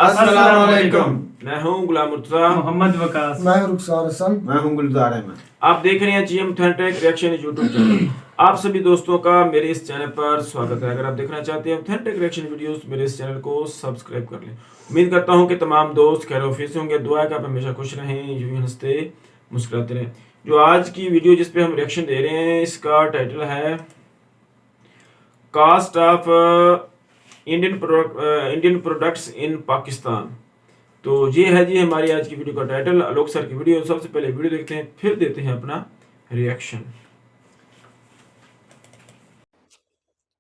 अस्सलामुअलैकुम। मैं हूं गुलाम मुर्तज़ा, मोहम्मद वकास, मैं रुखसार हसन, मैं हूं गुलजार अहमद। आप देख रहे हैं GM authentic reaction YouTube channel. आप सभी दोस्तों का मेरे इस चैनल पर स्वागत है। अगर आप देखना चाहते हैं ऑथेंटिक रिएक्शन वीडियोस, मेरे इस चैनल को सब्सक्राइब कर लें। उम्मीद करता हूं कि तमाम दोस्त खैर ऑफिस से होंगे। दुआ है कि आप हमेशा खुश रहें, यूं ही हंसते मुस्कुराते रहें। जो आज की वीडियो जिस पे हम रिएक्शन दे रहे हैं, इसका टाइटल है cost of Indian products in Pakistan. तो ये है जी हमारी आज की वीडियो का टाइटल। आलोक सर की वीडियो। सबसे पहले वीडियो देखते हैं, फिर देते हैं अपना रिएक्शन।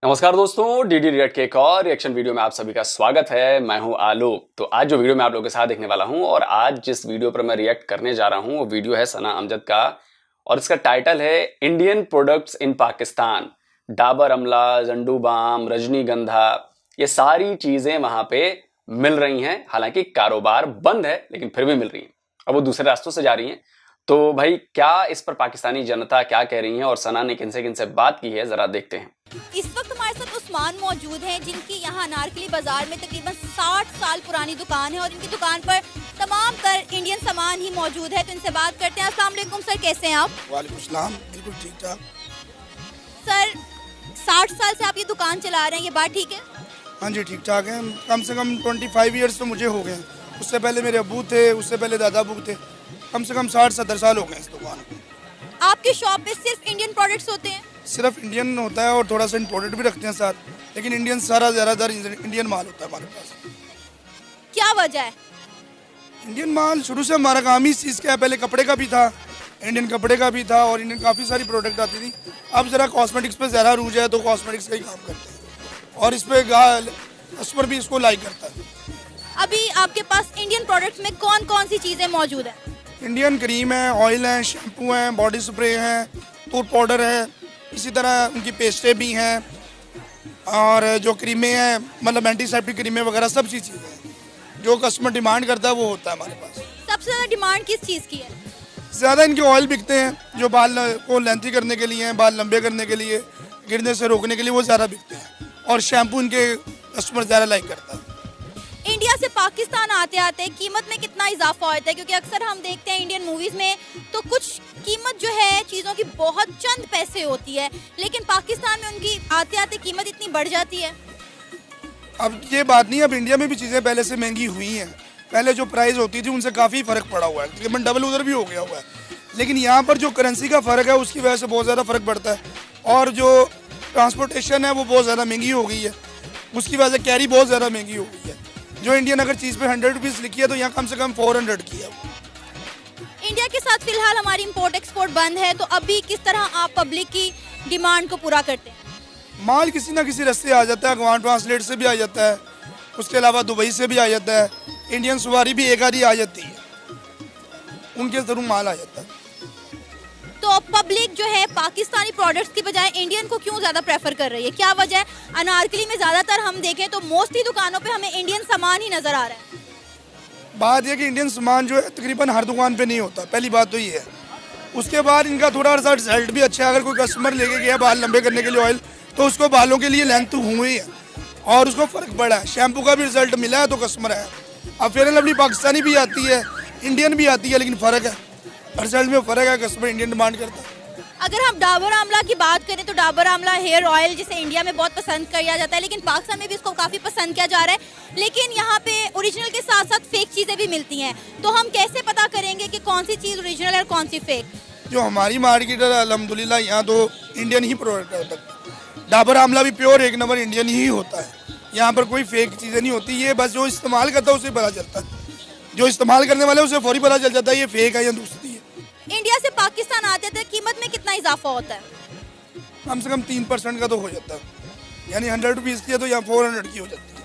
नमस्कार दोस्तों, डीडी रिएक्ट के एक और रिएक्शन वीडियो में आप सभी का स्वागत है। मैं हूं आलोक। तो आज जो वीडियो मैं आप लोगों के साथ देखने वाला हूं और आज जिस वीडियो पर मैं रिएक्ट करने जा रहा हूं वो वीडियो है सना अमजद का और इसका टाइटल है Indian products in Pakistan. Dabur अमला, जंडू बाम, रजनीगंधा, ये सारी चीजें वहां पे मिल रही हैं। हालांकि कारोबार बंद है लेकिन फिर भी मिल रही हैं और वो दूसरे रास्तों से जा रही हैं। तो भाई क्या इस पर पाकिस्तानी जनता क्या कह रही है और सना ने किन से बात की है, जरा देखते हैं। इस वक्त हमारे साथ उस्मान मौजूद हैं, जिनकी यहाँ अनारकली बाजार में तकरीबन 60 साल पुरानी दुकान है और इनकी दुकान पर तमाम तर इंडियन सामान ही मौजूद है। तो इनसे बात करते हैं। अस्सलाम वालेकुम सर, कैसे हैं आप? वालेकुम सलाम, बिल्कुल ठीक ठाक। सर 60 साल से आप ये दुकान चला रहे हैं, ये बात ठीक है? हाँ जी, ठीक ठाक है। कम से कम 25 ईयर्स तो मुझे हो गए। उससे पहले मेरे अब्बू थे, उससे पहले दादा अब्बू थे। कम से कम 60-70 साल हो गए इस दुकान को। आपके शॉप पे सिर्फ इंडियन प्रोडक्ट्स होते हैं? सिर्फ इंडियन होता है और थोड़ा सा इम्पोर्टेड भी रखते हैं साथ, लेकिन इंडियन सारा ज़्यादातर इंडियन माल होता है हमारे पास। क्या वजह है? इंडियन माल शुरू से हमारा काम ही इस चीज़ का है। पहले कपड़े का भी था, इंडियन कपड़े का भी था और इंडियन काफ़ी सारी प्रोडक्ट आती थी। अब ज़रा कॉस्मेटिक्स पे ज़्यादा रूज है तो कॉस्मेटिक्स का ही काम करते हैं और इस पर कस्टमर भी इसको लाइक करता है। अभी आपके पास इंडियन प्रोडक्ट्स में कौन कौन सी चीजें मौजूद है? इंडियन क्रीम है, ऑयल है, शैम्पू है, बॉडी स्प्रे है, टूथ पाउडर है, इसी तरह उनकी पेस्टें भी हैं और जो क्रीमें हैं मतलब एंटीसेप्टिक क्रीमें वगैरह सब चीज़ें हैं। जो कस्टमर डिमांड करता है वो होता है हमारे पास। सबसे ज्यादा डिमांड किस चीज की है? ज़्यादा इनके ऑयल बिकते हैं जो बाल को लेंथी करने के लिए हैं, बाल लंबे करने के लिए, गिरने से रोकने के लिए, वो ज़्यादा बिकते हैं और शैम्पू इनके कस्टमर ज़्यादा लाइक करता है। इंडिया से पाकिस्तान आते आते कीमत में कितना इजाफा होता है? क्योंकि अक्सर हम देखते हैं इंडियन मूवीज में तो कुछ कीमत जो है चीज़ों की बहुत चंद पैसे होती है, लेकिन पाकिस्तान में उनकी आते आते कीमत इतनी बढ़ जाती है। अब ये बात नहीं, अब इंडिया में भी चीज़ें पहले से महंगी हुई हैं। पहले जो प्राइस होती थी उनसे काफ़ी फ़र्क पड़ा हुआ है, तकरीबन डबल उधर भी हो गया हुआ है। लेकिन यहाँ पर जो करेंसी का फ़र्क है उसकी वजह से बहुत ज़्यादा फ़र्क पड़ता है और जो ट्रांसपोर्टेशन है वो बहुत ज़्यादा महंगी हो गई है। उसकी वजह से कैरी बहुत ज़्यादा महंगी हो गई है। जो इंडियन अगर चीज़ पे 100 रुपीज़ लिखी है तो यहाँ कम से कम 400 की है। इंडिया के साथ फिलहाल हमारी इंपोर्ट एक्सपोर्ट बंद है, तो अभी किस तरह आप पब्लिक की डिमांड को पूरा करते हैं? माल किसी ना किसी रास्ते आ जाता है, अगवान ट्रांसलेट से भी आ जाता है, उसके अलावा दुबई से भी आ जाता है, इंडियन सवारी भी एक आधी आ जाती है, उनके ज़रूर माल आ जाता है। तो पब्लिक जो है पाकिस्तानी प्रोडक्ट्स की बजाय इंडियन को क्यों ज़्यादा प्रेफर कर रही है? क्या वजह है? अनारकली में ज़्यादातर हम देखें तो मोस्टली दुकानों पे हमें इंडियन सामान ही नज़र आ रहा है। बात यह कि इंडियन सामान जो है तकरीबन हर दुकान पे नहीं होता, पहली बात तो ये है। उसके बाद इनका थोड़ा सा रिजल्ट भी अच्छा है। अगर कोई कस्टमर लेके गया बाल लंबे करने के लिए ऑयल, तो उसको बालों के लिए लेंथ हुई है और उसको फ़र्क पड़ा है। शैम्पू का भी रिजल्ट मिला है तो कस्टमर है। अब फेयर एंड लवली पाकिस्तानी भी आती है, इंडियन भी आती है, लेकिन फ़र्क है, रिजल्ट में फ़र्क है। कस्टमर इंडियन डिमांड करता है। अगर हम डाबर आमला की बात करें तो डाबर आमला हेयर ऑयल जिसे इंडिया में बहुत पसंद किया जाता है, लेकिन पाकिस्तान में भी इसको काफ़ी पसंद किया जा रहा है। लेकिन यहाँ पे ओरिजिनल के साथ साथ फेक चीज़ें भी मिलती हैं, तो हम कैसे पता करेंगे कि कौन सी चीज़ ओरिजिनल है और कौन सी फेक? जो हमारी मार्केट है अल्हम्दुलिल्लाह यहाँ तो इंडियन ही प्रोडक्ट होता है। डाबर आमला भी प्योर एक नंबर इंडियन ही होता है। यहाँ पर कोई फेक चीज़ें नहीं होती। ये बस जो इस्तेमाल करता है उसे पता चलता है, जो इस्तेमाल करने वाले उसे फौरी पता चल जाता है ये फेक है या दूसरी है। इंडिया से पाकिस्तान आते थे कीमत में कितना इजाफा होता है? कम से कम 3% का तो हो जाता है, यानी 100 रुपीज़ की है तो यहाँ 400 की हो जाती है।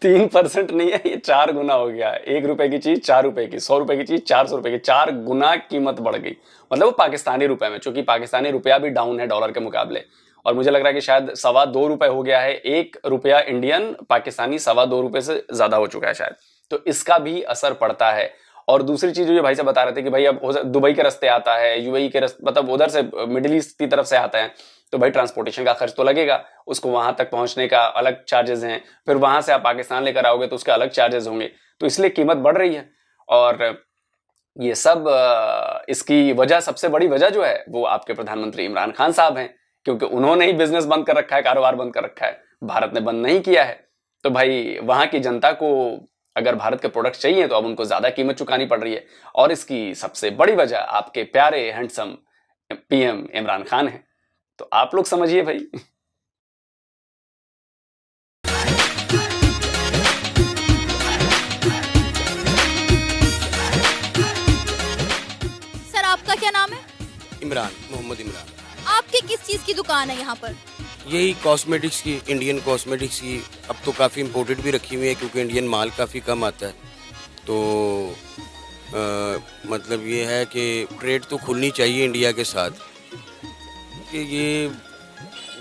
3% नहीं है, ये 4 गुना हो गया। 1 रुपए की चीज 4 रुपए की, 100 रुपए की चीज 400 रुपए की, 4 गुना कीमत बढ़ गई। मतलब वो पाकिस्तानी रुपए में, चूंकि पाकिस्तानी रुपया भी डाउन है डॉलर के मुकाबले और मुझे लग रहा है कि शायद 2.25 रुपए हो गया है। 1 रुपया इंडियन पाकिस्तानी 2.25 रुपए से ज्यादा हो चुका है शायद। तो इसका भी असर पड़ता है और दूसरी चीज जो भाई साहब बता रहे थे कि भाई अब दुबई के रास्ते आता है, यूएई के रास्ते, मतलब उधर से मिडिल ईस्ट की तरफ से आता है, तो भाई ट्रांसपोर्टेशन का खर्च तो लगेगा, उसको वहां तक पहुंचने का अलग चार्जेस हैं, फिर वहां से आप पाकिस्तान लेकर आओगे तो उसके अलग चार्जेस होंगे, तो इसलिए कीमत बढ़ रही है। और ये सब इसकी वजह, सबसे बड़ी वजह जो है वो आपके प्रधानमंत्री इमरान खान साहब हैं, क्योंकि उन्होंने ही बिजनेस बंद कर रखा है, कारोबार बंद कर रखा है, भारत ने बंद नहीं किया है। तो भाई वहां की जनता को अगर भारत के प्रोडक्ट चाहिए तो अब उनको ज्यादा कीमत चुकानी पड़ रही है, और इसकी सबसे बड़ी वजह आपके प्यारे हैंडसम पीएम इमरान खान है। तो आप लोग समझिए भाई। सर आपका क्या नाम है? इमरान, मोहम्मद इमरान। आपकी किस चीज की दुकान है यहाँ पर? यही कॉस्मेटिक्स की, इंडियन कॉस्मेटिक्स की। अब तो काफ़ी इम्पोर्टेड भी रखी हुई है क्योंकि इंडियन माल काफ़ी कम आता है। तो मतलब ये है कि ट्रेड तो खुलनी चाहिए इंडिया के साथ, कि ये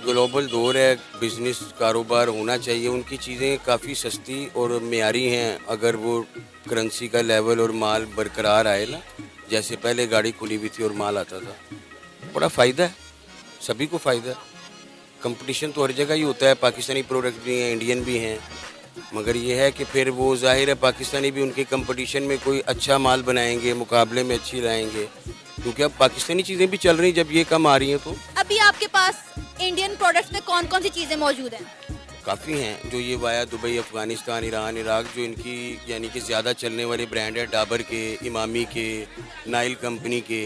ग्लोबल दौर है, बिजनेस कारोबार होना चाहिए। उनकी चीज़ें काफ़ी सस्ती और मेयारी हैं अगर वो करेंसी का लेवल और माल बरकरार आए ना, जैसे पहले गाड़ी खुली हुई थी और माल आता था। बड़ा फ़ायदा है, सभी को फ़ायदा है। कंपटीशन तो हर जगह ही होता है, पाकिस्तानी प्रोडक्ट भी हैं, इंडियन भी हैं, मगर ये है कि फिर वो जाहिर है पाकिस्तानी भी उनके कंपटीशन में कोई अच्छा माल बनाएंगे, मुकाबले में अच्छी लाएंगे, क्योंकि अब पाकिस्तानी चीज़ें भी चल रही जब ये कम आ रही हैं। तो अभी आपके पास इंडियन प्रोडक्ट्स में कौन कौन सी चीजें मौजूद हैं? काफ़ी हैं जो ये via Dubai, Afghanistan, Iran, Iraq, जो इनकी यानी कि ज़्यादा चलने वाले ब्रांड है, डाबर के, इमामी के, नाइल कंपनी के,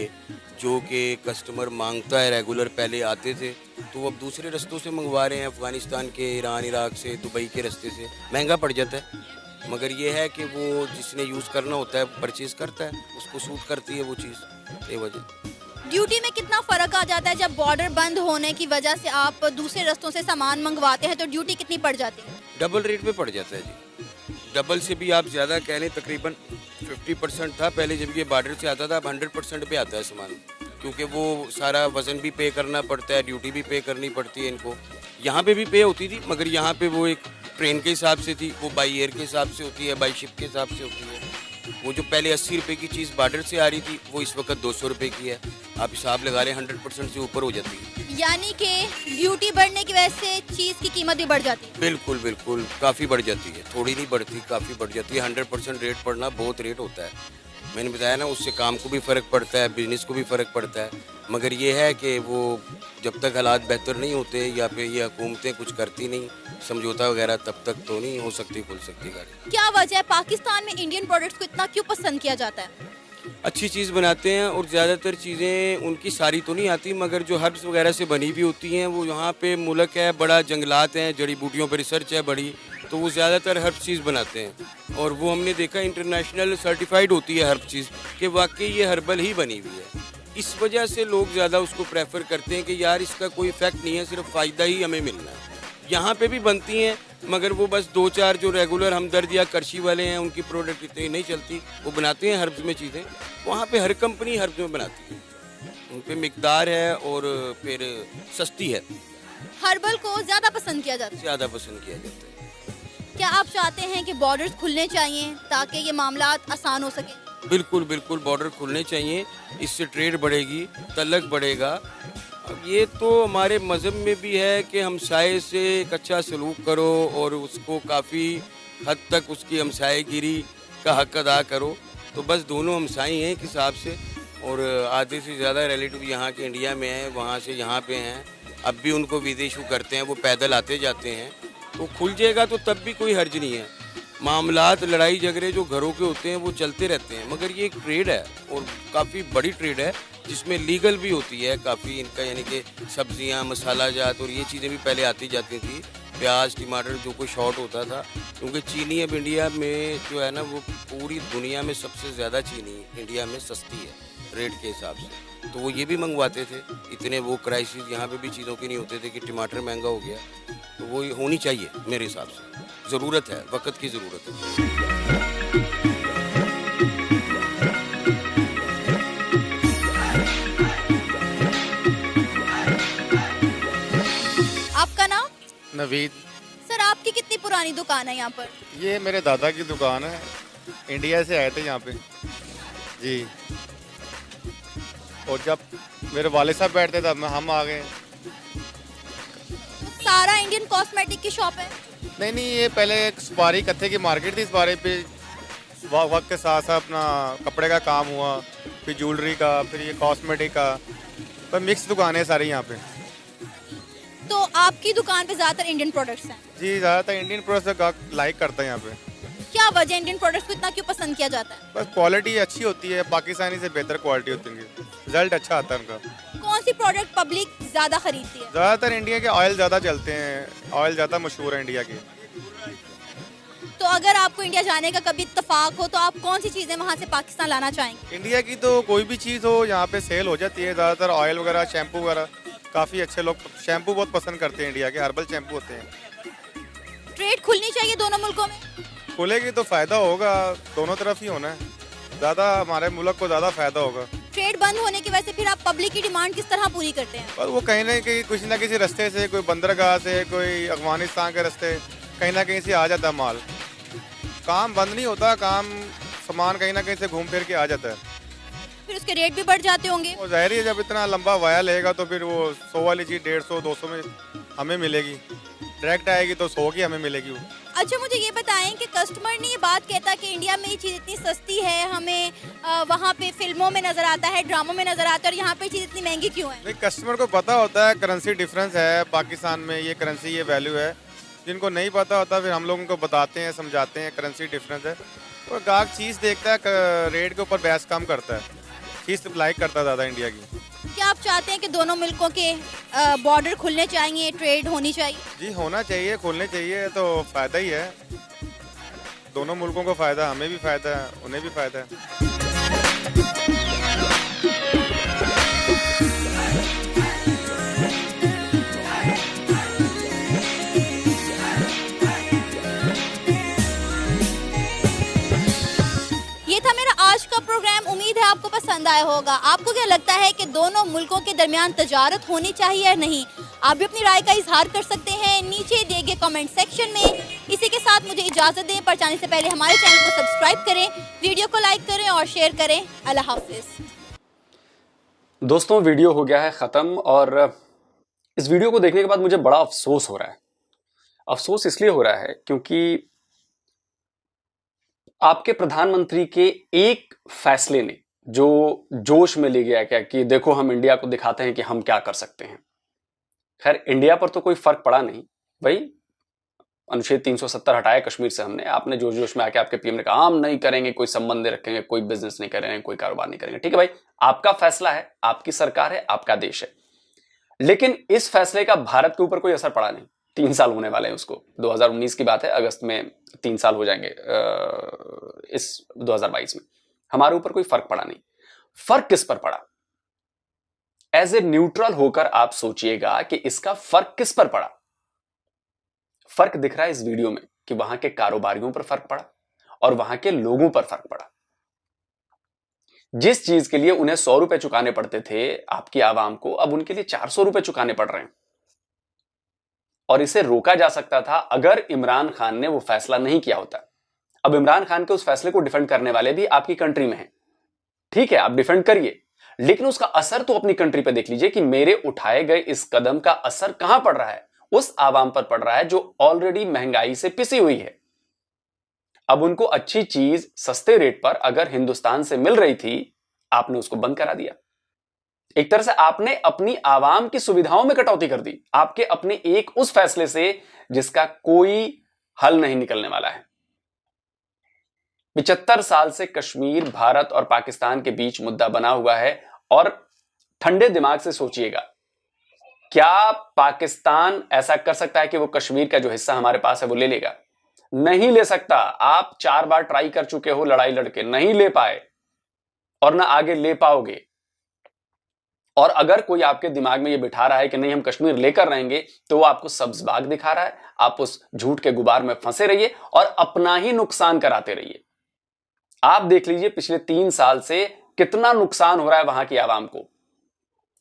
जो कि कस्टमर मांगता है रेगुलर। पहले आते थे तो वो अब दूसरे रास्तों से मंगवा रहे हैं, अफ़गानिस्तान के, ईरान, इराक से, दुबई के रास्ते से। महंगा पड़ जाता है, मगर ये है कि वो जिसने यूज़ करना होता है परचेज़ करता है, उसको सूट करती है वो चीज़। ये वजह। ड्यूटी में कितना फर्क आ जाता है जब बॉर्डर बंद होने की वजह से आप दूसरे रास्तों से सामान मंगवाते हैं, तो ड्यूटी कितनी पड़ जाती है? डबल रेट पे पड़ जाता है जी, डबल से भी आप ज़्यादा कह लें, तकरीबन 50% था पहले जब ये बॉर्डर से आता था, अब 100% पे आता है सामान, क्योंकि वो सारा वज़न भी पे करना पड़ता है, ड्यूटी भी पे करनी पड़ती है इनको। यहाँ पे भी पे होती थी, मगर यहाँ पे वो एक ट्रेन के हिसाब से थी, वो बाई एयर के हिसाब से होती है, बाई शिप के हिसाब से होती है। वो जो पहले 80 रुपये की चीज़ बॉर्डर से आ रही थी वो इस वक्त 200 रुपये की है। आप हिसाब लगा रहे हैं 100% से ऊपर हो जाती है। यानी कि ड्यूटी बढ़ने की वजह से चीज़ की कीमत भी बढ़ जाती है? बिल्कुल बिल्कुल, काफ़ी बढ़ जाती है, थोड़ी नहीं बढ़ती, काफ़ी बढ़ जाती है। 100% रेट पड़ना बहुत रेट होता है। मैंने बताया ना, उससे काम को भी फ़र्क पड़ता है, बिजनेस को भी फ़र्क पड़ता है, मगर ये है कि वो जब तक हालात बेहतर नहीं होते या फिर ये हुकूमतें कुछ करती नहीं समझौता वगैरह, तब तक तो नहीं हो सकती, खुल सकती गाड़ी। क्या वजह है पाकिस्तान में इंडियन प्रोडक्ट्स को इतना क्यों पसंद किया जाता है? अच्छी चीज़ बनाते हैं और ज़्यादातर चीज़ें उनकी सारी तो नहीं आती, मगर जो हर्ब्स वगैरह से बनी भी होती हैं, वो यहाँ पे मुल्क है बड़ा, जंगलात हैं, जड़ी बूटियों पर रिसर्च है बड़ी, तो वो ज़्यादातर हर्ब चीज़ बनाते हैं। और वो हमने देखा इंटरनेशनल सर्टिफाइड होती है हर्ब चीज़, कि वाकई ये हर्बल ही बनी हुई है। इस वजह से लोग ज़्यादा उसको प्रेफर करते हैं कि यार इसका कोई इफेक्ट नहीं है, सिर्फ फ़ायदा ही हमें मिलना है। यहाँ पे भी बनती हैं, मगर वो बस 2-4 जो रेगुलर हमदर्द या करशी वाले हैं उनकी प्रोडक्ट इतनी नहीं चलती, वो बनाते हैं हर्ब्स में चीज़ें। वहाँ पे हर कंपनी हर्ब्स में बनाती है, उन पे मिकदार है और फिर सस्ती है। हर्बल को ज़्यादा पसंद किया जाता है? ज़्यादा पसंद किया जाता है। क्या आप चाहते हैं कि बॉर्डर्स खुलने चाहिए ताकि ये मामलात आसान हो सके? बिल्कुल बिल्कुल, बॉर्डर खुलने चाहिए, इससे ट्रेड बढ़ेगी, तलक बढ़ेगा। अब ये तो हमारे मज़हब में भी है कि हमसाये से एक अच्छा सलूक करो और उसको काफ़ी हद तक उसकी हमसायेगिरी का हक अदा करो। तो बस दोनों हमसाई हैं एक हिसाब से, और आधे से ज़्यादा रिलेटिव यहाँ के इंडिया में हैं, वहाँ से यहाँ पे हैं, अब भी उनको वीज़ा इशू करते हैं, वो पैदल आते जाते हैं। तो खुल जाएगा तो तब भी कोई हर्ज नहीं है। मामलात, लड़ाई झगड़े जो घरों के होते हैं वो चलते रहते हैं, मगर ये एक ट्रेड है और काफ़ी बड़ी ट्रेड है, जिसमें लीगल भी होती है काफ़ी इनका, यानी कि सब्जियां, मसाला जात और ये चीज़ें भी पहले आती जाती थी, प्याज, टमाटर जो कोई शॉर्ट होता था, क्योंकि चीनी अब इंडिया में जो है ना, वो पूरी दुनिया में सबसे ज़्यादा चीनी इंडिया में सस्ती है रेट के हिसाब से। तो वो ये भी मंगवाते थे, इतने वो क्राइसिस यहाँ पे भी चीज़ों के नहीं होते थे कि टमाटर महंगा हो गया। तो वो होनी चाहिए मेरे हिसाब से, ज़रूरत है, वक्त की ज़रूरत है। आपका नाम? नवीद। सर आपकी कितनी पुरानी दुकान है यहाँ पर? ये मेरे दादा की दुकान है, इंडिया से आए थे यहाँ पे। जी। और जब मेरे वाले साहब बैठते तब हम आ गए। सारा इंडियन कॉस्मेटिक की शॉप है? नहीं, ये पहले एक सुपारी कत्थे की मार्केट थी। सुपारी पे वक्त के साथ साथ अपना कपड़े का काम हुआ, फिर ज्वेलरी का, फिर ये कॉस्मेटिक का, पर मिक्स दुकानें हैं सारी यहाँ पे। तो आपकी दुकान पे ज्यादातर इंडियन प्रोडक्ट्स हैं? जी, ज़्यादातर इंडियन प्रोडक्ट्स लाइक करते हैं यहाँ पे। क्या वजह इंडियन प्रोडक्ट्स को इतना क्यों पसंद किया जाता है? बस क्वालिटी अच्छी होती है, पाकिस्तानी से बेहतर क्वालिटी होती है, रिजल्ट अच्छा आता है उनका। कौन सी प्रोडक्ट पब्लिक ज्यादा खरीदती है? ज़्यादातर इंडिया के ऑयल ज़्यादा चलते हैं, ऑयल ज़्यादा मशहूर है इंडिया के। तो अगर आपको इंडिया जाने का कभी इत्तेफाक हो तो आप कौन सी चीजें वहाँ से पाकिस्तान लाना चाहेंगे? इंडिया की तो कोई भी चीज़ हो यहाँ पे सेल हो जाती है। ज़्यादातर ऑयल वगैरह, शैम्पू वगैरह, काफ़ी अच्छे लोग शैम्पू बहुत पसंद करते हैं। इंडिया के हर्बल शैम्पू होते हैं। ट्रेड खुलनी चाहिए दोनों मुल्कों में? खुलेगी तो फ़ायदा होगा, दोनों तरफ ही होना है। ज़्यादा हमारे मुल्क को ज़्यादा फ़ायदा होगा। ट्रेड बंद होने की वजह से फिर आप पब्लिक की डिमांड किस तरह पूरी करते हैं? पर वो कहीं ना कहीं किसी ना किसी रास्ते से, कोई बंदरगाह से, कोई अफगानिस्तान के रास्ते, कहीं ना कहीं से आ जाता है माल। काम बंद नहीं होता, काम सामान कहीं ना कहीं से घूम फिर के आ जाता है। फिर उसके रेट भी बढ़ जाते होंगे? वो ज़ाहिर है, जब इतना लंबा वाया लेगा तो फिर वो 100 वाली चीज़ 150, 200 में हमें मिलेगी। डायरेक्ट आएगी तो 100 की हमें मिलेगी वो। अच्छा, मुझे ये बताएं कि कस्टमर ने ये बात कहता कि इंडिया में ये चीज़ इतनी सस्ती है, हमें वहाँ पे फिल्मों में नज़र आता है, ड्रामों में नज़र आता है, और यहाँ पे चीज़ इतनी महंगी क्यों है? नहीं, कस्टमर को पता होता है करेंसी डिफरेंस है पाकिस्तान में, ये करेंसी ये वैल्यू है। जिनको नहीं पता होता फिर हम लोग उनको बताते हैं, समझाते हैं करेंसी डिफरेंस है। और ग्राहक चीज़ देखता है, रेट के ऊपर बहस कम करता है, चीज़ लाइक करता है ज़्यादा इंडिया की। क्या आप चाहते हैं कि दोनों मुल्कों के बॉर्डर खुलने चाहिए, ट्रेड होनी चाहिए? जी, होना चाहिए, खोलने चाहिए, तो फ़ायदा ही है। दोनों मुल्कों को फ़ायदा, हमें भी फ़ायदा है, उन्हें भी फ़ायदा है। ये था मेरा आज का प्रोग्राम। उम्मीद है आपको पसंद आया होगा। आपको क्या लगता है कि दोनों मुल्कों के दरमियान तजारत होनी चाहिए या नहीं? आप भी अपनी राय का इजहार कर सकते हैं नीचे दिए गए कमेंट सेक्शन में। इसी के साथ मुझे इजाज़त दें, पर जाने से पहले हमारे चैनल को सब्सक्राइब करें, वीडियो को लाइक करें और शेयर करें। अल्लाह हाफिज़। दोस्तों, वीडियो हो गया है ख़त्म और इस वीडियो को देखने के बाद मुझे बड़ा अफसोस हो रहा है। अफसोस इसलिए हो रहा है क्योंकि आपके प्रधानमंत्री के एक फैसले ने जो जोश में ले गया क्या कि देखो हम इंडिया को दिखाते हैं कि हम क्या कर सकते हैं। खैर, इंडिया पर तो कोई फर्क पड़ा नहीं भाई। अनुच्छेद 370 हटाया कश्मीर से हमने। आपने जोश जोश में आके आपके पीएम ने कहा हम नहीं करेंगे, कोई संबंध नहीं रखेंगे, कोई बिजनेस नहीं करेंगे, कोई कारोबार नहीं करेंगे। ठीक है भाई, आपका फैसला है, आपकी सरकार है, आपका देश है। लेकिन इस फैसले का भारत के ऊपर कोई असर पड़ा नहीं। 3 साल होने वाले हैं उसको। 2019 की बात है, अगस्त में 3 साल हो जाएंगे इस 2022 में। हमारे ऊपर कोई फर्क पड़ा नहीं। फर्क किस पर पड़ा? एज ए न्यूट्रल होकर आप सोचिएगा कि इसका फर्क किस पर पड़ा। फर्क दिख रहा है इस वीडियो में कि वहां के कारोबारियों पर फर्क पड़ा और वहां के लोगों पर फर्क पड़ा। जिस चीज के लिए उन्हें 100 रुपए चुकाने पड़ते थे आपकी आवाम को, अब उनके लिए 400 रुपए चुकाने पड़ रहे हैं। और इसे रोका जा सकता था अगर इमरान खान ने वो फैसला नहीं किया होता। अब इमरान खान के उस फैसले को डिफेंड करने वाले भी आपकी कंट्री में हैं। ठीक है, आप डिफेंड करिए, लेकिन उसका असर तो अपनी कंट्री पे देख लीजिए कि मेरे उठाए गए इस कदम का असर कहां पड़ रहा है। उस आवाम पर पड़ रहा है जो ऑलरेडी महंगाई से पिसी हुई है। अब उनको अच्छी चीज सस्ते रेट पर अगर हिंदुस्तान से मिल रही थी, आपने उसको बंद करा दिया। एक तरह से आपने अपनी आवाम की सुविधाओं में कटौती कर दी, आपके अपने एक उस फैसले से जिसका कोई हल नहीं निकलने वाला है। 75 साल से कश्मीर भारत और पाकिस्तान के बीच मुद्दा बना हुआ है। और ठंडे दिमाग से सोचिएगा, क्या पाकिस्तान ऐसा कर सकता है कि वो कश्मीर का जो हिस्सा हमारे पास है वो ले लेगा? नहीं ले सकता। आप 4 बार ट्राई कर चुके हो लड़ाई लड़के, नहीं ले पाए और ना आगे ले पाओगे। और अगर कोई आपके दिमाग में ये बिठा रहा है कि नहीं हम कश्मीर लेकर रहेंगे, तो वो आपको सब्ज बाग दिखा रहा है। आप उस झूठ के गुबार में फंसे रहिए और अपना ही नुकसान कराते रहिए। आप देख लीजिए पिछले 3 साल से कितना नुकसान हो रहा है वहां की आवाम को।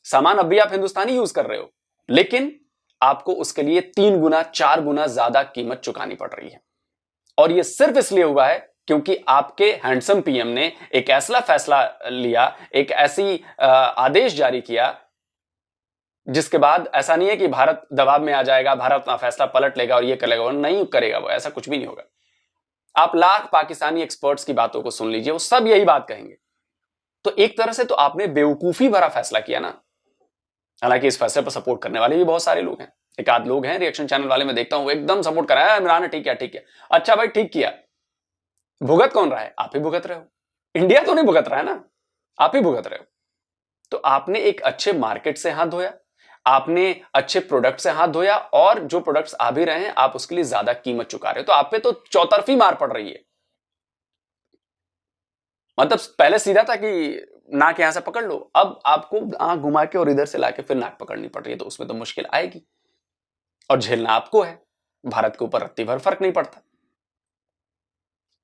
सामान अब भी आप हिंदुस्तानी यूज कर रहे हो, लेकिन आपको उसके लिए 3 गुना 4 गुना ज्यादा कीमत चुकानी पड़ रही है। और यह सिर्फ इसलिए हुआ है क्योंकि आपके हैंडसम पीएम ने एक ऐसा फैसला लिया, एक ऐसी आदेश जारी किया जिसके बाद ऐसा नहीं है कि भारत दबाव में आ जाएगा, भारत अपना फैसला पलट लेगा और ये कर लेगा, वो नहीं करेगा, वो ऐसा कुछ भी नहीं होगा। आप लाख पाकिस्तानी एक्सपर्ट्स की बातों को सुन लीजिए, वो सब यही बात कहेंगे। तो एक तरह से तो आपने बेवकूफी भरा फैसला किया ना। हालांकि इस फैसले पर सपोर्ट करने वाले भी बहुत सारे लोग हैं, एक आध लोग हैं रिएक्शन चैनल वाले, मैं देखता हूं वो एकदम सपोर्ट कर रहा है, इमरान ने ठीक किया, ठीक किया। अच्छा भाई ठीक किया, भुगत कौन रहा है? आप ही भुगत रहे हो, इंडिया तो नहीं भुगत रहा है ना, आप ही भुगत रहे हो। तो आपने एक अच्छे मार्केट से हाथ धोया, आपने अच्छे प्रोडक्ट से हाथ धोया, और जो प्रोडक्ट्स आ भी रहे हैं आप उसके लिए ज्यादा कीमत चुका रहे हो, तो आप पे तो चौतरफी मार पड़ रही है। मतलब पहले सीधा था कि नाक यहां से पकड़ लो, अब आपको आंख घुमा के और इधर से लाके फिर नाक पकड़नी पड़ रही है, तो उसमें तो मुश्किल आएगी और झेलना आपको है। भारत के ऊपर रत्ती भर फर्क नहीं पड़ता।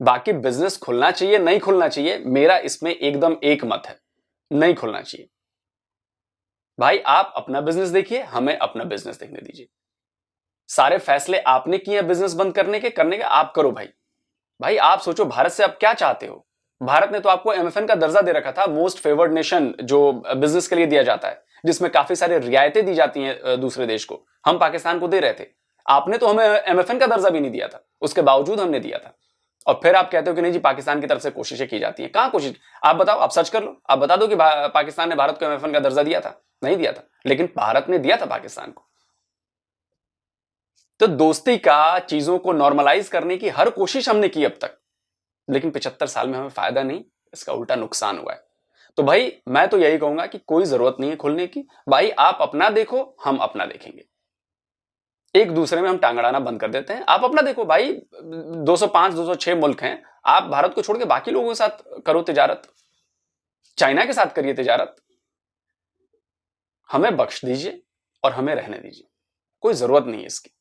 बाकी बिजनेस खुलना चाहिए नहीं खुलना चाहिए, मेरा इसमें एकदम एक मत है, नहीं खुलना चाहिए। भाई आप अपना बिजनेस देखिए, हमें अपना बिजनेस देखने दीजिए। सारे फैसले आपने किए बिजनेस बंद करने के आप करो भाई। भाई आप सोचो भारत से आप क्या चाहते हो? भारत ने तो आपको एमएफएन का दर्जा दे रखा था, मोस्ट फेवर्ड नेशन, जो बिजनेस के लिए दिया जाता है, जिसमें काफी सारे रियायतें दी जाती हैं दूसरे देश को, हम पाकिस्तान को दे रहे थे। आपने तो हमें एमएफएन का दर्जा भी नहीं दिया था, उसके बावजूद हमने दिया था। और फिर आप कहते हो कि नहीं जी पाकिस्तान की तरफ से कोशिशें की जाती हैं। कहां कोशिश? आप बताओ, आप सर्च कर लो, आप बता दो कि पाकिस्तान ने भारत को एमएफएन का दर्जा दिया था? नहीं दिया था, लेकिन भारत ने दिया था पाकिस्तान को। तो दोस्ती का, चीजों को नॉर्मलाइज करने की हर कोशिश हमने की अब तक, लेकिन 75 साल में हमें फायदा नहीं, इसका उल्टा नुकसान हुआ है। तो भाई मैं तो यही कहूंगा कि कोई जरूरत नहीं है खुलने की। भाई आप अपना देखो, हम अपना देखेंगे, एक दूसरे में हम टांग अड़ाना बंद कर देते हैं। आप अपना देखो भाई, 205 206 मुल्क हैं, आप भारत को छोड़ के बाकी लोगों के साथ करो तिजारत, चाइना के साथ करिए तिजारत। हमें बख्श दीजिए और हमें रहने दीजिए, कोई जरूरत नहीं है इसकी।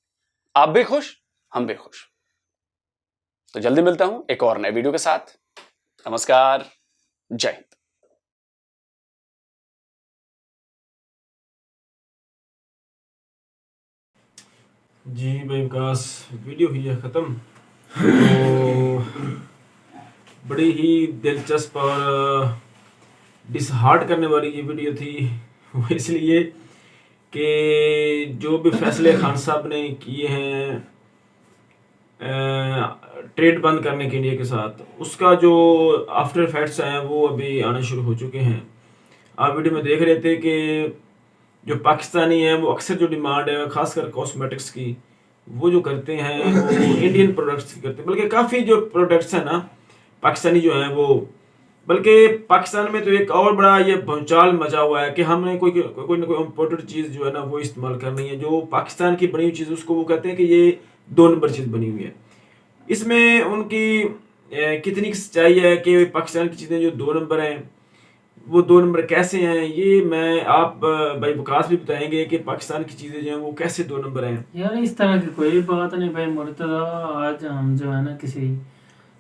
आप भी खुश, हम भी खुश। तो जल्दी मिलता हूं एक और नए वीडियो के साथ। नमस्कार, जय हिंद। जी भाई विकास, वीडियो हुई है ख़त्म। तो बड़ी ही दिलचस्प और डिसहार्ट करने वाली ये वीडियो थी, वो इसलिए कि जो भी फैसले खान साहब ने किए हैं ट्रेड बंद करने के इंडिया के साथ, उसका जो आफ्टर इफेक्ट्स हैं वो अभी आने शुरू हो चुके हैं। आप वीडियो में देख रहे थे कि जो पाकिस्तानी है वो अक्सर जो डिमांड है खासकर कॉस्मेटिक्स की, वो जो करते हैं वो इंडियन प्रोडक्ट्स की करते हैं। बल्कि काफ़ी जो प्रोडक्ट्स हैं ना पाकिस्तानी जो हैं वो, बल्कि पाकिस्तान में तो एक और बड़ा ये भूचाल मचा हुआ है कि हमने कोई ना कोई इम्पोर्टेड चीज़ जो है ना वो इस्तेमाल करनी है। जो पाकिस्तान की बनी हुई चीज़ उसको वो कहते हैं कि ये 2 नंबर चीज़ बनी हुई है। इसमें उनकी कितनी सच्चाई है कि पाकिस्तान की चीज़ें जो 2 नंबर हैं वो 2 नंबर कैसे हैं, ये मैं आप भाई विकास भी बताएंगे कि पाकिस्तान की चीज़ें जो हैं वो कैसे 2 नंबर हैं। यार इस तरह की कोई बात नहीं भाई मुर्तज़ा। आज हम जो है ना किसी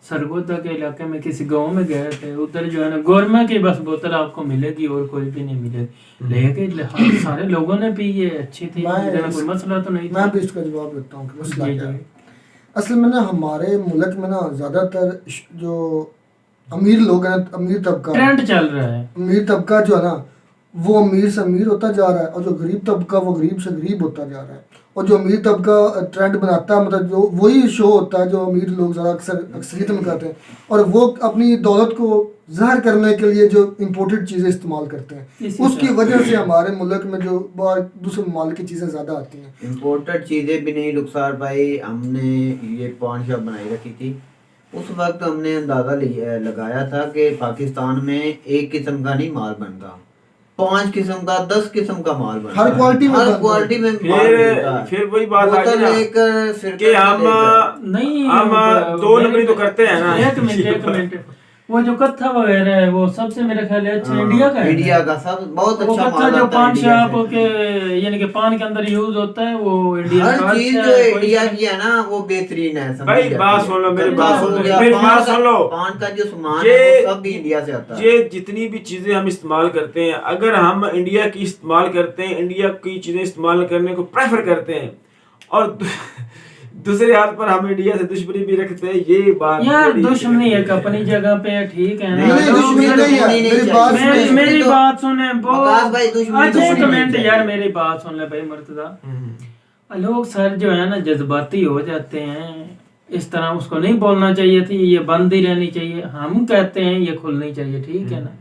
सरगोदा के इलाके में किसी गांव में गए थे, उधर जो है ना गोरमा की बस बोतल आपको मिलेगी और कोई भी नहीं मिलेगी, लेकिन सारे लोगों ने पी, ये अच्छी थी, कोई मसला तो नहीं था। मैं भी इसका जवाब देता हूँ कि मसला क्या है। असल में ना हमारे मुल्क में ना ज़्यादातर जो अमीर लोग हैं, अमीर तबका ट्रेंड चल रहा है, अमीर तबका जो है ना वो अमीर से अमीर होता जा रहा है, और जो गरीब तबका वो गरीब से गरीब होता जा रहा है। और जो अमीर तबका ट्रेंड बनाता है, मतलब जो वही शो होता है जो अमीर लोग ज़्यादा अक्सरियत में करते हैं, और वो अपनी दौलत को ज़ाहिर करने के लिए जो इम्पोर्टेड चीज़ें इस्तेमाल करते हैं, उसकी वजह से हमारे मुल्क में जो दूसरे ममालिक की चीज़ें ज़्यादा आती हैं। इम्पोर्टेड चीज़ें भी नहीं रुखसार भाई, हमने ये पान शॉप बनाई रखी थी, उस वक्त हमने अंदाज़ा लगाया था कि पाकिस्तान में एक किस्म का नहीं माल बनता, 5 किस्म का 10 किस्म का माल बनता, हर क्वालिटी में फिर वही बात आ गई ना कि हम नहीं, हम 2 नंबरी तो करते हैं ना। एक मिनट वो जो कत्था वगैरह है वो सबसे मेरे ख्याल है अच्छा इंडिया का है, इंडिया का सब बहुत अच्छा माल आता है। जो पान शॉप के यानी कि पान के अंदर यूज होता है वो इंडिया हर चीज जो इंडिया की है ना वो बेहतरीन है। भाई बात सुन लो, मेरी बात सुन लो, पान का जो सामान है वो सब भी इंडिया से आता है। ये जितनी भी चीजें हम इस्तेमाल करते हैं, अगर हम इंडिया की इस्तेमाल करते हैं, इंडिया की चीजें इस्तेमाल करने को प्रेफर करते हैं, और दूसरे हाथ पर हम इंडिया से दुश्मनी भी रखते हैं, ये बात यार बड़ी दुश्मनी एक अपनी जगह पे ठीक है ना। नहीं, दुश्मनी नहीं है, मेरी बात सुने। मेरी बात सुने वकास भाई, दुश्मनी अच्छा एक दुश्मनी मिनट नहीं यार है। मेरी बात सुन ले भाई मुर्तजा। लोग सर जो है ना जज्बाती हो जाते हैं, इस तरह उसको नहीं बोलना चाहिए थी, ये बंद ही रहनी चाहिए। हम कहते हैं ये खुलनी चाहिए, ठीक है ना,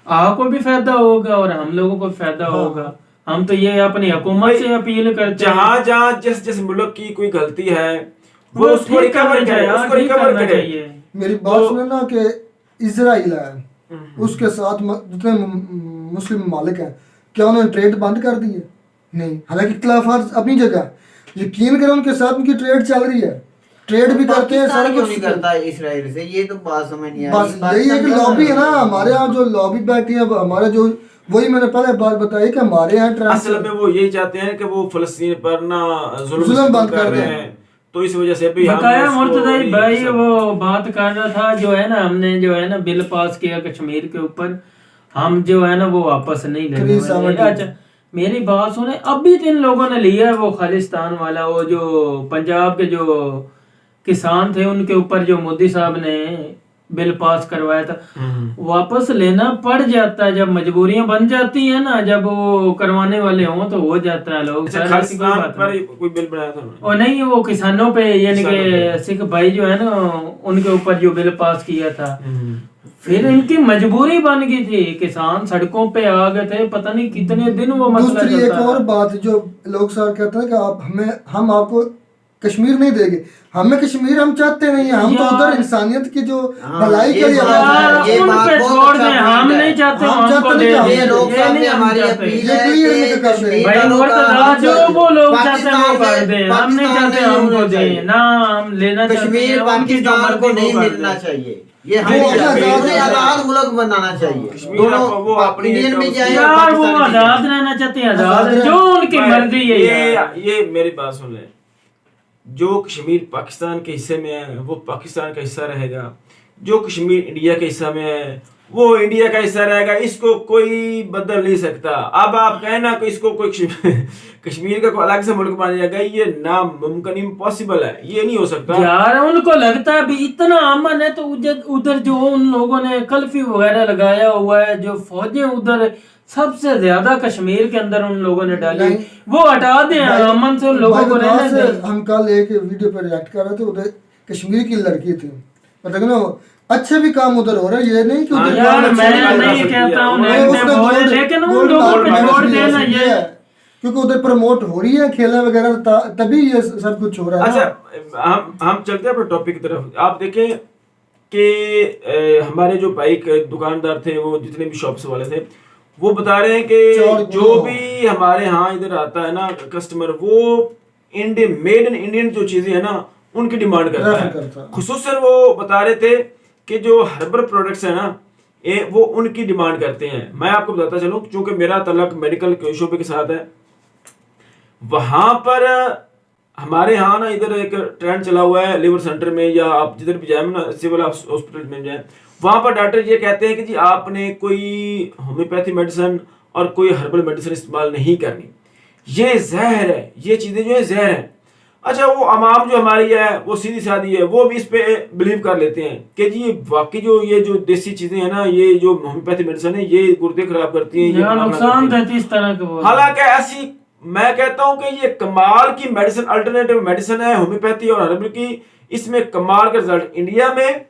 आपको भी फायदा होगा और हम लोगों को फायदा होगा। हम तो ये अपनी हुकूमत से अपील करते हैं, जहाँ जहाँ जिस जिस मुल्क की कोई गलती है वो उसको ठीक रिकवर करना करे, चाहिए, उसको ठीक रिकवर करना करे। चाहिए। मेरी बात सुने ना कि इजराइल है, उसके साथ जितने मुस्लिम ममालिक हैं, क्या उन्होंने ट्रेड बंद कर दी है? नहीं। हालांकि इख्तिलाफात अपनी जगह, यकीन करें उनके साथ उनकी ट्रेड चल रही है, ट्रेड भी करते हैं, सारा पाकिस्तान क्यों कुछ नहीं करता इसराइल से, ये तो बात समझ नहीं आ बस रही। यही है कि लॉबी है ना हमारे यहाँ, जो लॉबी बैठी है हमारे, जो वही मैंने पहले बात बताई कि हमारे यहाँ असल में वो यही चाहते हैं कि वो फलस्तीन पर ना जुल्म बंद कर रहे दें। हैं, तो इस वजह से भी हम बकाया उसको मुर्तज़ा नहीं भाई सब- वो बात कर रहा था जो है ना, हमने जो है ना बिल पास किया कश्मीर के ऊपर, हम जो है ना वो वापस नहीं लेने वाले। 370 अच्छा मेरी बात सुने, अभी तो इन लोगों ने लिया है वो खालिस्तान वाला, वो जो पंजाब के जो किसान थे उनके ऊपर जो मोदी साहब ने बिल पास करवाया था, वापस लेना पड़ जाता है जब मजबूरियां बन जाती है ना, जब वो करवाने वाले हों तो हो जाता है लोग। अच्छा, सर, ऐसी कोई खालिस्तान बात पर नहीं। कोई बिल बनाया था उन्होंने? और नहीं वो किसानों पे यानी किसानों कि सिख भाई जो है ना उनके ऊपर जो बिल पास किया था, फिर इनकी मजबूरी बन गई थी, किसान सड़कों पे आ गए थे, पता नहीं कितने दिन वो मसला दूसरी एक चलता और था। बात जो लोग सर कहते हैं कि आप हमें, हम आपको कश्मीर नहीं देंगे, हमें कश्मीर हम चाहते नहीं है, हम तो यार, उधर इंसानियत की जो हाँ, भलाई के ये लिए बात आए यार हैं। ये उन बात पे बहुत छोड़ अच्छा दें, हम पॉइंट है। नहीं चाहते हम हमको चाहते दे नहीं, दें, ये लोग ये साहब नहीं ने हम हमारी चाहते। अपील ये है clear कि नहीं कर सकते। कश्मीर भाई वालों का मुर्तज़ा हम जो चाहिए। वो लोग चाहते हैं पाकिस्तान वो कर से- दें, हम नहीं पाकिस्तान चाहते नहीं हमको होना दें चाहिए। ना, हम लेना चाहते कश्मीर हैं उनकी जो पाकिस्तान को मर्जी नहीं वो कर मिलना दें। चाहिए, ये हम वो चाहते हैं। आजाद उन्हें है। आजाद मुल्क बनाना चाहिए। कश्मीर दोनों वो अपनी इंडियन एक भी जाए और यार वो पाकिस्तानी भी जाए। आजाद रहना चाहते हैं, आजाद आजाद जो उनकी मर्जी है यार। ये मेरी बात सुन ले, जो कश्मीर पाकिस्तान के हिस्से में है वो पाकिस्तान का हिस्सा रहेगा, जो कश्मीर इंडिया के हिस्सा में है वो इंडिया का हिस्सा रहेगा, इसको कोई बदल नहीं सकता। अब आप कहें ना कि इसको कोई कश्मीर का कोई अलग से मुल्क बन जाएगा, ये नामुमकिन, इम्पॉसिबल है, ये नहीं हो सकता। यार उनको लगता है भी इतना अमन है तो उधर जो उन लोगों ने कल्फी वगैरह लगाया हुआ है, जो फौजें उधर सबसे ज्यादा कश्मीर के अंदर उन लोगों ने डाली, नहीं। वो हटा दें, अमन से उन लोगों को रहने भाई, दें। हम कल एक वीडियो पर रिएक्ट कर रहे थे, उधर कश्मीर की लड़की थी, मतलब ना अच्छे भी काम उधर हो रहे हैं, ये नहीं कि उधर हाँ, काम यार अच्छे मैं नहीं हो रहे। नहीं कहता हूँ उसने नेगेटिव बोले, गोल्ड- लेकिन उन गोल्ड लोगों पे मेडल छोड़ भी देना हासिल ये किया है, क्योंकि उधर प्रमोट हो रही है खेलें वगैरह, तभी ये सब कुछ हो रहा है। अच्छा, हम चलते हैं अपने टॉपिक की तरफ। आप देखें कि हमारे जो बाइक दुकानदार थे, वो जितने भी शॉप्स वाले थे, वो बता रहे हैं कि जो भी हमारे यहाँ इधर आता है ना कस्टमर, वो इंडियन मेड इन इंडियन जो चीजें है ना उनकी डिमांड करता है। खुसूसन वो बता रहे थे कि जो हर्बल प्रोडक्ट्स है ना वो उनकी डिमांड करते हैं। मैं आपको बताता चलूं, चूंकि मेरा तल्लक मेडिकल शोबे के साथ है, वहां पर हमारे यहाँ ना इधर एक ट्रेंड चला हुआ है, लिवर सेंटर में या आप जिधर भी जाए ना, सिविल हॉस्पिटल में जाए, वहां पर डॉक्टर ये कहते हैं कि जी आपने कोई होम्योपैथी मेडिसिन और कोई हर्बल मेडिसिन इस्तेमाल नहीं करनी, ये जहर है, ये चीजें जो है जहर है। अच्छा, वो अवाम जो हमारी है वो सीधी सादी है, वो भी इस पे बिलीव कर लेते हैं कि जी वाकई जो ये जो देसी चीजें हैं ना, ये जो होम्योपैथी मेडिसिन है ये गुर्दे खराब करती हैं, ये नुकसान देती इस तरह के। हालांकि ऐसी, मैं कहता हूं कि ये कमाल की मेडिसिन, अल्टरनेटिव मेडिसिन है होम्योपैथी और हर्बल की, इसमें कमाल का रिजल्ट। इंडिया में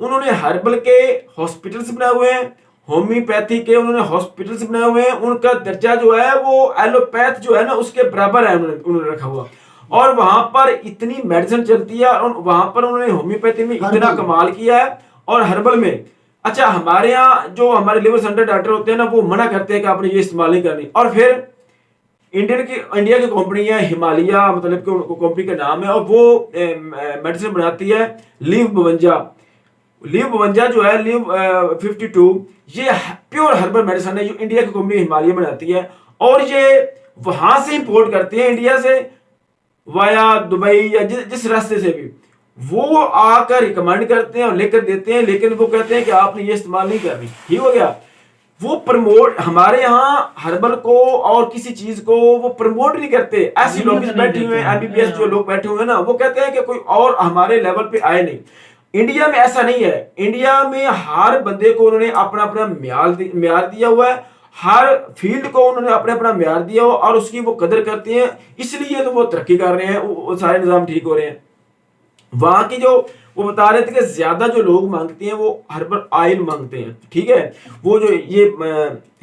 उन्होंने हर्बल के हॉस्पिटल्स बनाए हुए हैं, होम्योपैथी के उन्होंने हॉस्पिटल्स बनाए हुए हैं, उनका दर्जा जो है वो एलोपैथ जो है ना उसके बराबर है, उन्होंने रखा हुआ, और वहां पर इतनी मेडिसिन चलती है, और वहां पर उन्होंने होम्योपैथी में इतना कमाल किया है और हर्बल में। अच्छा, हमारे यहाँ जो हमारे लिवर सेंटर डॉक्टर होते हैं ना, वो मना करते हैं कि आपने ये इस्तेमाल नहीं करनी। और फिर इंडिया की कंपनी है हिमालय, मतलब कि कंपनी का नाम है, और वो मेडिसिन बनाती है लीव 52। लीव 52 जो है, लीव 52, ये प्योर हर्बल मेडिसिन है जो इंडिया की कंपनी हिमालय बनाती है, और ये वहां से इंपोर्ट करती है इंडिया से वाया दुबई या जिस रास्ते से भी, वो आकर रिकमेंड करते हैं और लेकर देते हैं, लेकिन वो कहते हैं कि आपने ये इस्तेमाल नहीं करनी। ठीक हो गया। वो प्रमोट, हमारे यहाँ हर्बल को और किसी चीज को वो प्रमोट नहीं करते। ऐसे लोग बैठे हुए हैं, एमबीबीएस जो लोग बैठे हुए हैं ना, वो कहते हैं कि कोई और हमारे लेवल पे आए नहीं। इंडिया में ऐसा नहीं है। इंडिया में हर बंदे को उन्होंने अपना अपना म्यार दिया हुआ है, हर फील्ड को उन्होंने अपना अपना म्यार दिया हुआ और उसकी वो कदर करते हैं, इसलिए तो वो तरक्की कर रहे हैं, वो सारे निजाम ठीक हो रहे हैं। वहां की जो वो बता रहे थे कि ज्यादा जो लोग मांगते हैं वो हर्बल ऑयल मांगते हैं, ठीक है। वो जो ये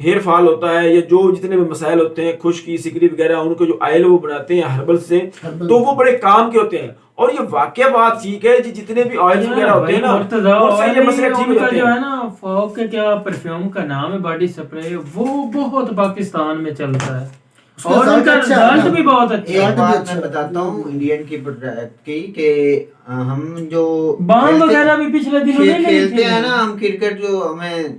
हेयर फॉल होता है या जो जितने भी मसाइल होते हैं, खुश्की सिकरी वगैरह, उनको जो ऑयल वो बनाते हैं हर्बल से, तो वो बड़े काम के होते हैं। और ये वाकया बात ठीक है जी, जितने भी ऑयल वगैरह होते हैं ना, उनसे ये मसले ठीक हो जाते हैं। जो है ना फॉग के क्या परफ्यूम का नाम है, बॉडी स्प्रे, वो बहुत पाकिस्तान में चलता है और उनका रिजल्ट भी बहुत अच्छा है। एक बात मैं बताता हूँ इंडियन की कि हम जो बाल वगैरह भी पिछले दिनों में खेलते हैं ना, हम क्रिकेट, जो हमें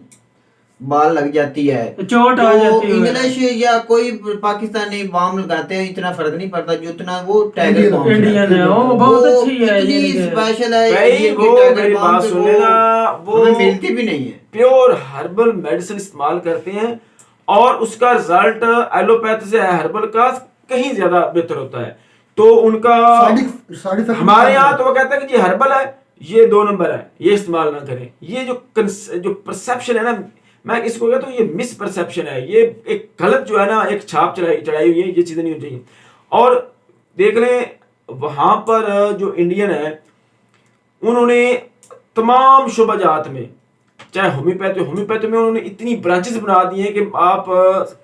बाल लग जाती है, चोट आ जाती है, इंग्लिश या कोई पाकिस्तानी बाम लगाते हैं, इतना फर्क नहीं पड़ता जितना वो टाइगर बाम इंडियन है, वो बहुत अच्छी है, इतनी स्पेशल है। भाई वो मेरी बात सुन लेना, वो मिलती भी नहीं है। प्योर हर्बल मेडिसिन इस्तेमाल करते हैं और उसका रिजल्ट एलोपैथ से हर्बल का कहीं ज्यादा बेहतर होता है। तो उनका हमारे यहाँ तो वो कहते हैं कि ये हर्बल है, ये 2 नंबर है, ये इस्तेमाल ना करें। ये जो परसेप्शन है ना, मैं इसको कहता हूँ ये मिस परसेप्शन है, ये एक गलत जो है ना एक छाप चढ़ाई हुई है, ये चीजें नहीं होनी चाहिए। और देख रहे वहां पर जो इंडियन है, उन्होंने तमाम शुबजात में, चाहे होम्योपैथी में उन्होंने इतनी ब्रांचेस बना दी हैं कि आप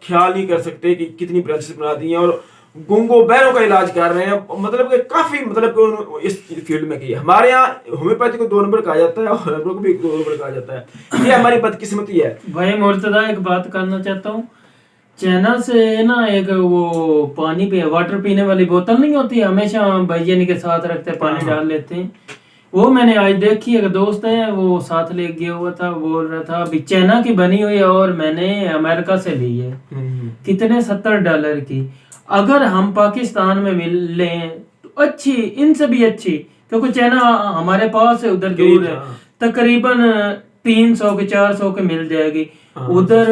ख्याल नहीं कर सकते कि कितनी ब्रांचेस बना दी हैं, और गूंगो बहरों का इलाज कर रहे हैं। मतलब कि काफी मतलब इस फील्ड में की है। हमारे यहाँ होम्योपैथी को 2 नंबर कहा जाता है और हर्बल को भी 2 नंबर कहा जाता है। ये हमारी बदकिस्मती है। भाई मुर्तदा एक बात करना चाहता हूँ, चाइना से ना एक वो पानी पे वाटर पीने वाली बोतल नहीं होती, हमेशा भाईजान के साथ रखते हैं, पानी डाल लेते हैं, वो मैंने आज देखी। एक दोस्त है वो साथ ले गया हुआ था, बोल रहा था अभी चाइना की बनी हुई है और मैंने अमेरिका से ली है, कितने $70 की। अगर हम पाकिस्तान में मिल लें तो अच्छी, इनसे भी अच्छी, क्योंकि चाइना हमारे पास है, उधर दूर है, तकरीबन 300 के 400 के मिल जाएगी। उधर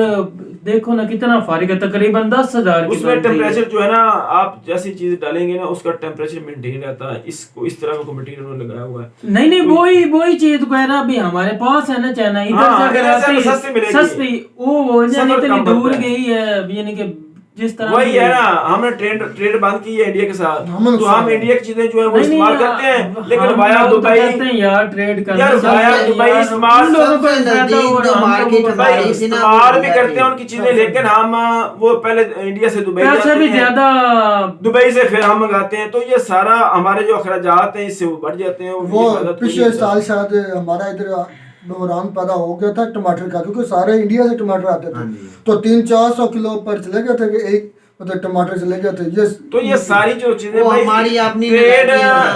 देखो ना कितना फर्क है, तकरीबन 10,000 की। उसमें टेम्परेचर जो है ना, आप जैसी चीज डालेंगे ना उसका टेम्परेचर मेंटेन रहता है। इसको इस तरह का मटेरियल उन्होंने लगाया हुआ है। नहीं वही चीज कह रहा, अभी हमारे पास है ना चाइना, इधर से अगर आती सस्ती, वो इतनी दूर गई है, यानी कि जिस तरह वही है ना, हमने ट्रेड बंद की है इंडिया के साथ, तो हम इंडिया की चीजें जो है वो इस्तेमाल करते हैं, लेकिन वाया दुबई यार ट्रेड करते यार, वाया दुबई इस्तेमाल भी करते हैं उनकी चीजें, लेकिन हम वो पहले इंडिया से दुबई भी ज्यादा, दुबई से फिर हम मंगाते हैं, तो ये सारा हमारे जो अखराजात हैं इससे वो बढ़ जाते हैं। वो पिछले साल शायद हमारा इधर बहरान पैदा हो गया था टमाटर का, क्योंकि सारे इंडिया से टमाटर आते थे, तो 300-400 किलो पर चले गए थे कि एक मतलब टमाटर चले गए थे। ये सारी जो चीजें हमारी अपनी ट्रेड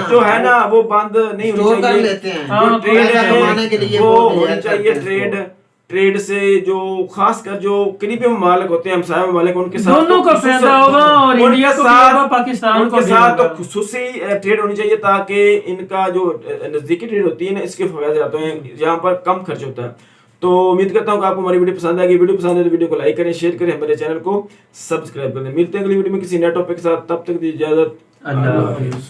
जो है ना वो बंद नहीं होनी चाहिए, ट्रेड वो होनी चाहिए। ट्रेड से जो खासकर जो करीबी ममालिक होते हैं, हमसाया ममालिक, उनके साथ दोनों का फायदा होगा और इंडिया को भी होगा, पाकिस्तान को भी होगा। तो खुसूसी ट्रेड होनी चाहिए ताकि इनका जो नजदीकी ट्रेड होती है ना, इसके फायदे आते हैं, यहाँ पर कम खर्च होता है। तो उम्मीद करता हूँ कि आपको हमारी वीडियो पसंद आएगी। वीडियो पसंद है तो वीडियो को लाइक करें, शेयर करें, हमारे चैनल को सब्सक्राइब करें। मिलते हैं अगली वीडियो में किसी नए टॉपिक के साथ, तब तक दी इजाजत, अल्लाह हाफिज़।